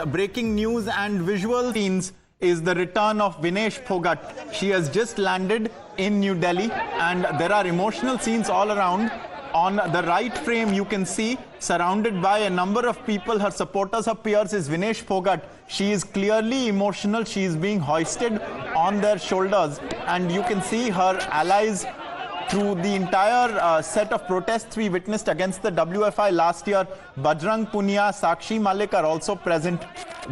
Breaking news and visual scenes is the return of Vinesh Phogat. She has just landed in New Delhi and there are emotional scenes all around. On the right frame, you can see, surrounded by a number of people, her supporters, her peers, is Vinesh Phogat. She is clearly emotional. She is being hoisted on their shoulders. And you can see her allies through the entire set of protests we witnessed against the WFI last year. Bajrang Punia, Sakshi Malik are also present.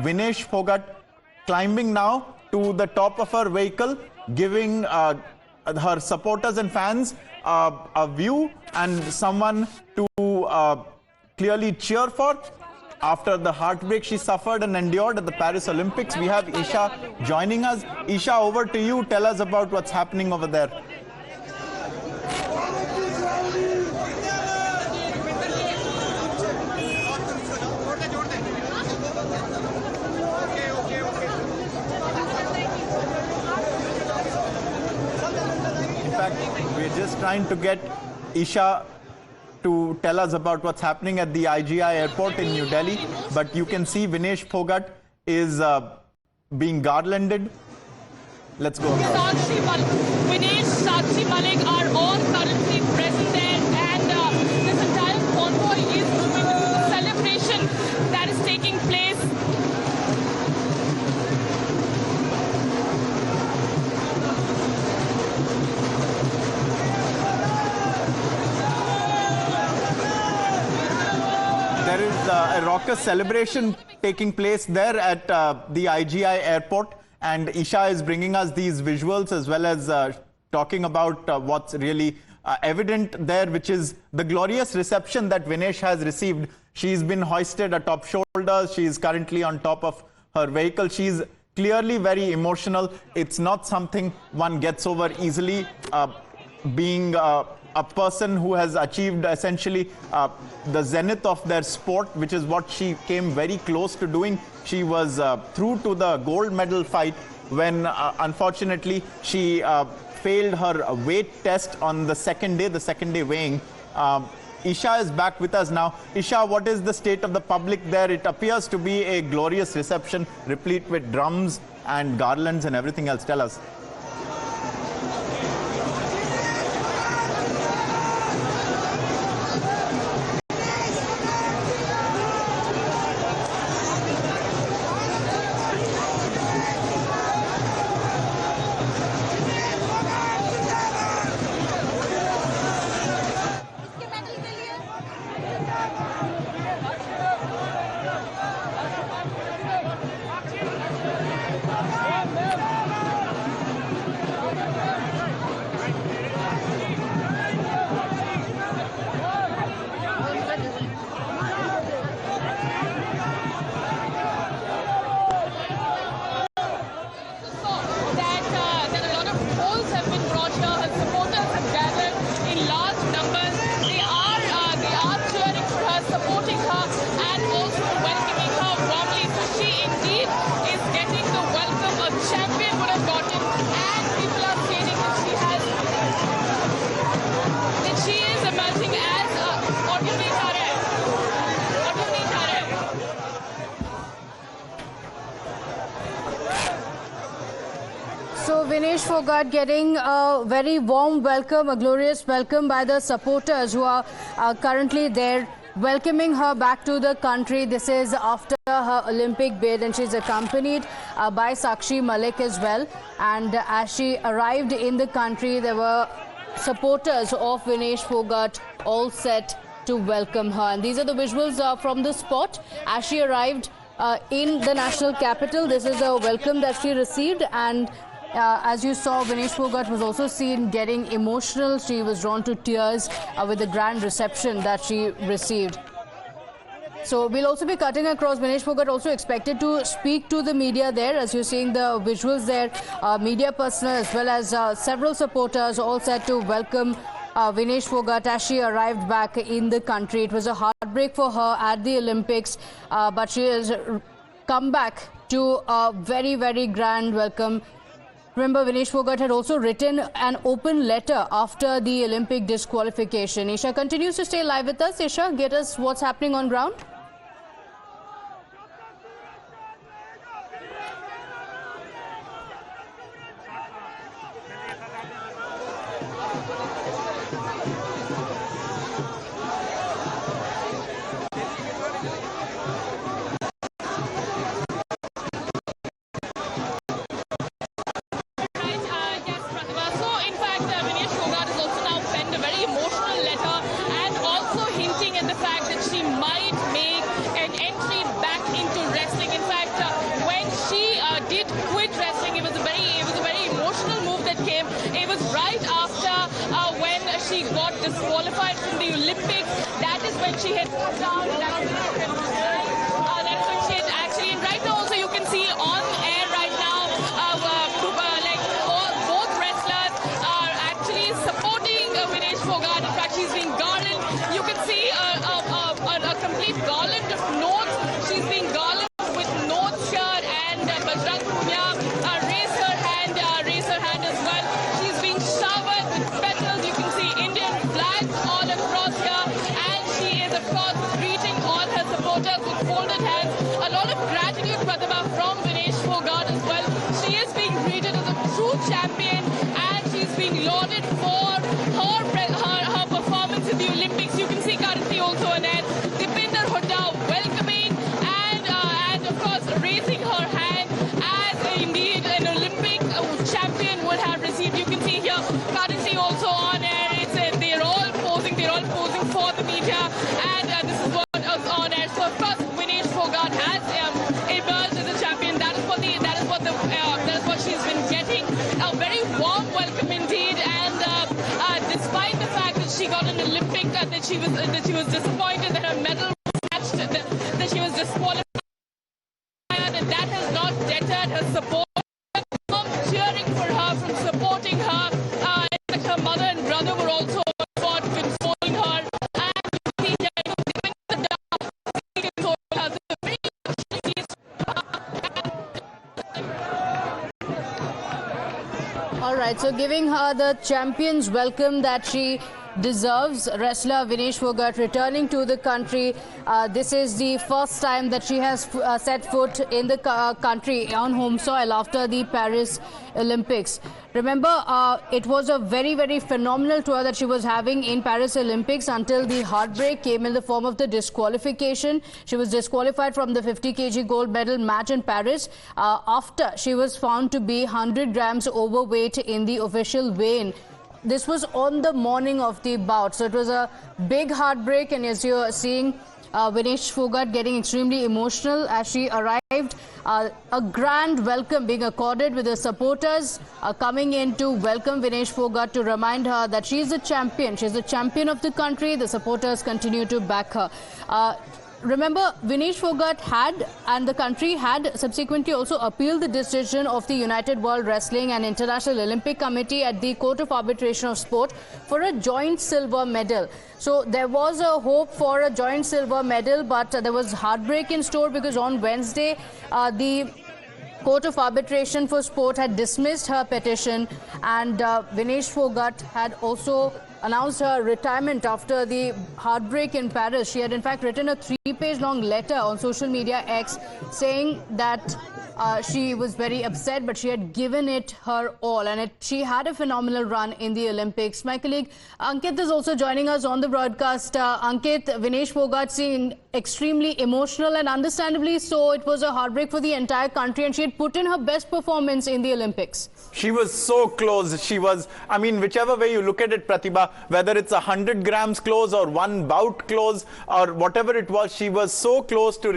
Vinesh Phogat climbing now to the top of her vehicle, giving her supporters and fans a view and someone to clearly cheer for. After the heartbreak she suffered and endured at the Paris Olympics, we have Isha joining us. Isha, over to you. Tell us about what's happening over there. We're just trying to get Isha to tell us about what's happening at the IGI airport in New Delhi. But you can see Vinesh Phogat is being garlanded. Let's go. Vinesh, Sakshi Malik are all currently present there, and this entire convoy is moving. This is a celebration that is taking place. There is a raucous celebration taking place there at the IGI airport, and Isha is bringing us these visuals as well as talking about what's really evident there, which is the glorious reception that Vinesh has received. She's been hoisted atop shoulders. She is currently on top of her vehicle. She's clearly very emotional. It's not something one gets over easily. Being a person who has achieved essentially the zenith of their sport, which is what she came very close to doing. She was through to the gold medal fight when unfortunately she failed her weight test on the second day weighing. Isha is back with us now. Isha, what is the state of the public there? It appears to be a glorious reception, replete with drums and garlands and everything else. Tell us. So Vinesh Phogat getting a very warm welcome, a glorious welcome by the supporters who are currently there, welcoming her back to the country. This is after her Olympic bid, and she's accompanied by Sakshi Malik as well. And as she arrived in the country, there were supporters of Vinesh Phogat all set to welcome her. And these are the visuals from the spot as she arrived in the national capital. This is a welcome that she received, and as you saw, Vinesh Phogat was also seen getting emotional. She was drawn to tears with the grand reception that she received. So we'll also be cutting across. Vinesh Phogat also expected to speak to the media there, as you're seeing the visuals there. Media personnel as well as several supporters all set to welcome Vinesh Phogat as she arrived back in the country. It was a heartbreak for her at the Olympics, but she has come back to a very, very grand welcome. Remember, Vinesh Phogat had also written an open letter after the Olympic disqualification. Isha continues to stay live with us. Isha, get us what's happening on ground. Yes, Pratibha. So, in fact, Vinesh Fogart has also now penned a very emotional letter and also hinting at the fact that she might make an entry back into wrestling. In fact, when she did quit wrestling, it was a very emotional move that came. It was right after when she got disqualified from the Olympics. That is when she had put down. That is when she had actually. And right now, also you can see on air right now. Both wrestlers are actually supporting Vinesh Fogart. In fact, she's being garlanded. You can see a complete garland of notes. She's being garlanded with notes here, and Bajrang Punia raise her hand as well. She's being showered with petals. You can see Indian flags all across here, and she is, of course, greeting all her supporters with folded hands. A lot of gratitude, Pratibha, from Vinesh Fogart as well. She is being greeted as a true champion, and she's being lauded for her performance in the Olympics. You can see currently also an ad. Dipinder Hooda welcoming and of course raising her hand as indeed an Olympic champion would have received. You can see here currently also on air. They're all posing for the media, and this is what is on air. So of course Vinesh Fogart has emerged as a champion. That is what she's been getting. A very warm welcome indeed, and despite the fact that she got an Olympic, that she was disappointed that her medal was snatched, that she was disqualified, and that has not deterred her support from cheering for her, from supporting her. In fact, her mother and brother were also consoling her, and you see here, giving the console her. So very All right, so giving her the champion's welcome that she deserves. Wrestler Vinesh Fogart returning to the country. This is the first time that she has set foot in the country on home soil after the Paris Olympics. Remember, it was a very phenomenal tour that she was having in Paris Olympics until the heartbreak came in the form of the disqualification. She was disqualified from the 50 kg gold medal match in Paris after she was found to be 100 grams overweight in the official weigh-in. This was on the morning of the bout, so it was a big heartbreak, and as you're seeing, Vinesh Fogart getting extremely emotional as she arrived. A grand welcome being accorded with the supporters coming in to welcome Vinesh Fogart, to remind her that she's a champion. She's the champion of the country. The supporters continue to back her. Remember, Vinesh Fogart had, and the country had subsequently also appealed the decision of the United World Wrestling and International Olympic Committee at the Court of Arbitration of Sport for a joint silver medal. So there was a hope for a joint silver medal, but there was heartbreak in store because on Wednesday, the Court of Arbitration for Sport had dismissed her petition, and Vinesh Fogart had also announced her retirement after the heartbreak in Paris. She had in fact written a 3-page long letter on social media X saying that she was very upset, but she had given it her all, and she had a phenomenal run in the Olympics. My colleague Ankit is also joining us on the broadcast. Ankit, Vinesh Fogart seemed extremely emotional, and understandably so. It was a heartbreak for the entire country, and she had put in her best performance in the Olympics. She was so close. She was, I mean, whichever way you look at it, Pratibha, whether it's 100 grams close or one bout close or whatever it was, she was so close to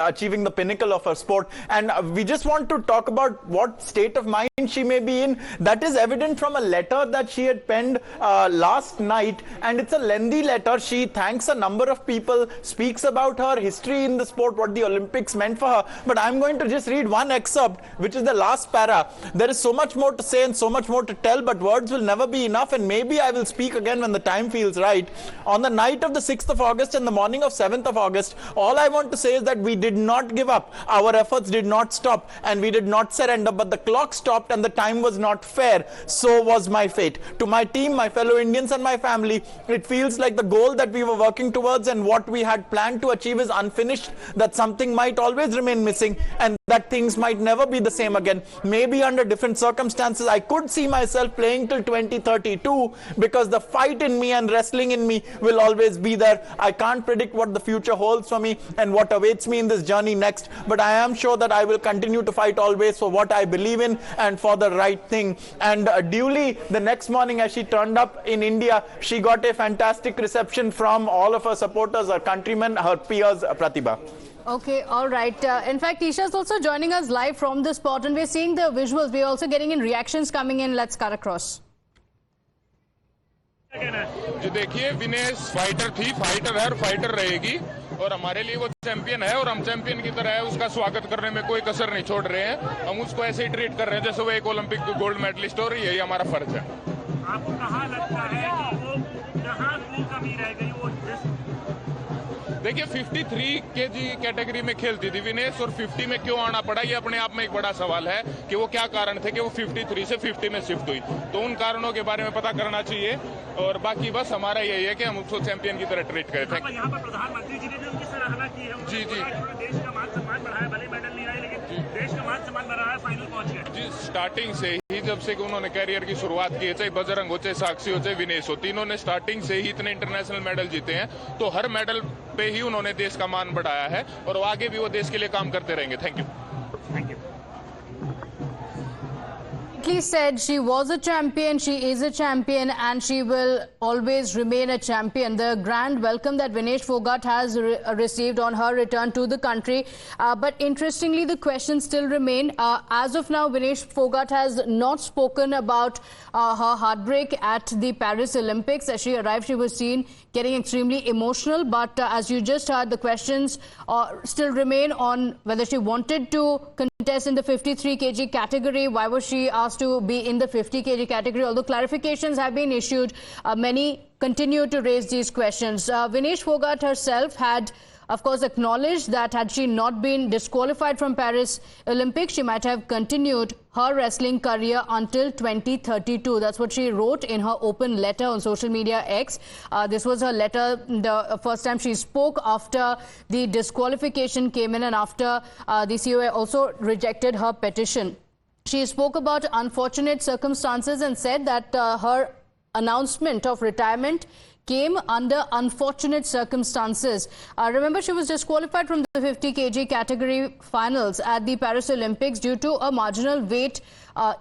achieving the pinnacle of her sport. And we just want to talk about what state of mind she may be in. That is evident from a letter that she had penned last night, and it's a lengthy letter. She thanks a number of people, speaks about her history in the sport, what the Olympics meant for her. But I'm going to just read one excerpt, which is the last para. There is so much more to say and so much more to tell, but words will never be enough, and maybe I will speak again when the time feels right. On the night of the 6th of August and the morning of 7th of August, all I want to say is that we did not give up. Our efforts did not stop. stop and we did not surrender, but the clock stopped and the time was not fair. So was my fate. To my team, my fellow Indians and my family, it feels like the goal that we were working towards and what we had planned to achieve is unfinished, that something might always remain missing and that things might never be the same again. Maybe under different circumstances, I could see myself playing till 2032 because the fight in me and wrestling in me will always be there. I can't predict what the future holds for me and what awaits me in this journey next, but I am sure that I will continue to fight always for what I believe in and for the right thing. And duly, the next morning as she turned up in India, she got a fantastic reception from all of her supporters, her countrymen, her peers, Pratibha. Okay, all right. In fact, Isha is also joining us live from the spot and we're seeing the visuals. We're also getting in reactions coming in. Let's cut across. जो देखिए Vinesh fighter थी, fighter है और fighter रहेगी और हमारे लिए वो चैंपियन है और हम चैंपियन की तरह है, उसका स्वागत करने में कोई कसर नहीं छोड़ रहे हैं। हम उसको ऐसे ही ट्रीट कर रहे हैं जैसे वो एक ओलंपिक गोल्ड मेडलिस्ट और यही हमारा फर्ज है। आपको कहाँ लगता है कि वो कहाँ की कमी रह गई? वो देखिए 53 केजी कैटेगरी में खेलती थी विनेश और 50 में क्यों आना पड़ा, ये अपने आप में एक बड़ा सवाल है कि वो क्या कारण थे कि वो 53 से 50 में शिफ्ट हुई। तो उन कारणों के बारे में पता करना चाहिए और बाकी बस हमारा यही है कि हम उसको चैंपियन की तरह ट्रीट करें। Thank you. यहाँ पर प्रधानमंत्री जी ने भी उनकी सराहना की है। जी जी, देश का मान सम्मान बढ़ा है, भले मेडल नहीं आए लेकिन देश का मान सम्मान बढ़ा है, फाइनल पहुंच गए। जी स्टार्टिंग से ही जब से उन्होंने कैरियर की शुरुआत की है, चाहे बजरंग हो, चाहे साक्षी हो, चाहे विनेश हो, तीनों ने स्टार्टिंग से ही इतने इंटरनेशनल मेडल जीते हैं, तो हर मेडल पे ही उन्होंने देश का मान बढ़ाया है और आगे भी वो देश के लिए काम करते रहेंगे। Thank you. Thank you. He said she was a champion, she is a champion and she will always remain a champion. The grand welcome that Vinesh Fogart has received on her return to the country. But interestingly, the questions still remain. As of now, Vinesh Fogart has not spoken about her heartbreak at the Paris Olympics. As she arrived, she was seen getting extremely emotional. But as you just heard, the questions still remain on whether she wanted to contest in the 53 kg category. Why was she asked to be in the 50 kg category? Although clarifications have been issued, many continue to raise these questions. Vinesh Fogart herself had, of course, acknowledged that had she not been disqualified from Paris Olympics, she might have continued her wrestling career until 2032. That's what she wrote in her open letter on social media X. This was her letter the first time she spoke after the disqualification came in and after the COA also rejected her petition. She spoke about unfortunate circumstances and said that her announcement of retirement came under unfortunate circumstances. Remember, she was disqualified from the 50 kg category finals at the Paris Olympics due to a marginal weight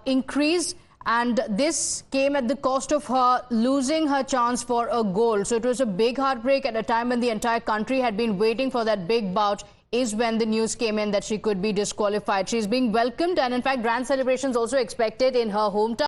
increase, and this came at the cost of her losing her chance for a gold. So it was a big heartbreak at a time when the entire country had been waiting for that big bout. Is when the news came in that she could be disqualified. She's being welcomed and in fact grand celebrations also expected in her hometown.